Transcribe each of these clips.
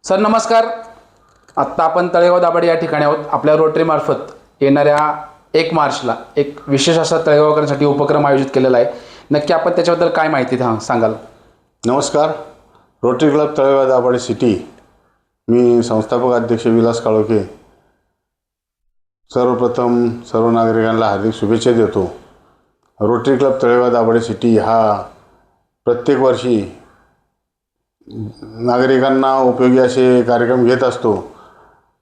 Sir नमस्कार. आत्ता आपण तळेगाव दाभाडे या ठिकाणी आहोत. आपल्या रोटरी मार्फत येणाऱ्या 1 मार्चला एक विशेष असा तळेगावकरांसाठी उपक्रम आयोजित केलेला आहे. नक्की आपण त्याच्याबद्दल काय माहिती सांगाल? नमस्कार. Rotary Club Talegaon Dabhade city. मी संस्थापक अध्यक्ष विलास काळोखे. सर्वप्रथम सर्व नागरिकांना हार्दिक शुभेच्छा देतो. Rotary Club Talegaon Dabhade city हा प्रत्येक वर्षी नागरिकांना उपयोगी असे कार्यक्रम घेत असतो.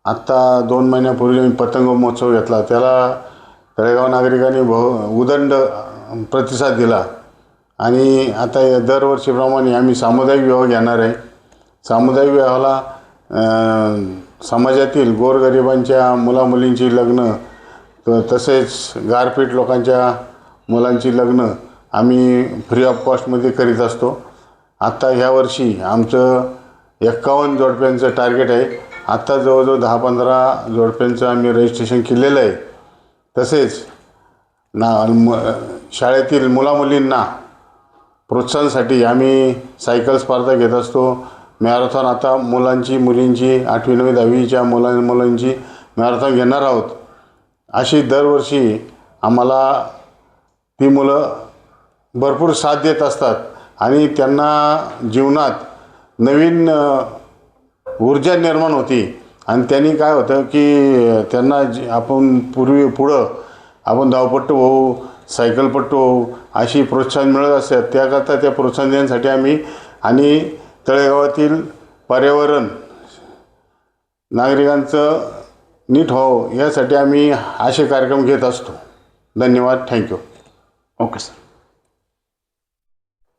आत्ता 2 महिन्यापूर्वी आम्ही पतंग महोत्सव घेतला. त्याला तळेगाव नागरिकांनी उदंड प्रतिसाद दिला आणि आता दरवर्षीप्रमाणे आम्ही सामुदायिक विवाह घेणार आहे. सामुदायिक विवाहाला समाजातील गोरगरिबांच्या मुलामुलींची लग्न तसेच गारपीट लोकांच्या मुलांची लग्न आम्ही फ्री ऑफ कॉस्टमध्ये करीत असतो. आत्ता ह्या वर्षी आमचं 51 जोडप्यांचं टार्गेट आहे. आत्ता जवळजवळ 10-15 जोडप्यांचं आम्ही रजिस्ट्रेशन केलेलं आहे. तसेच शाळेतील मुलामुलींना प्रोत्साहनासाठी आम्ही सायकल स्पर्धा घेत असतो. मॅरेथॉन आता मुलांची मुलींची 8वी 9वी 10वीच्या मुलांची मॅरेथॉन घेणार आहोत. अशी दरवर्षी आम्हाला ती मुलं भरपूर साथ देत असतात आणि त्यांना जीवनात नवीन ऊर्जा निर्माण होती आणि त्यांनी काय होतं की त्यांना आपण पुढं आपण धावपट्टू होऊ, सायकलपट्टू होऊ अशी प्रोत्साहन मिळत असतात. त्याकरता त्या प्रोत्साहन देण्यासाठी आम्ही आणि तळेगावातील पर्यावरण नागरिकांचं नीट व्हावं यासाठी आम्ही असे कार्यक्रम घेत असतो. धन्यवाद. थँक्यू. Okay sir.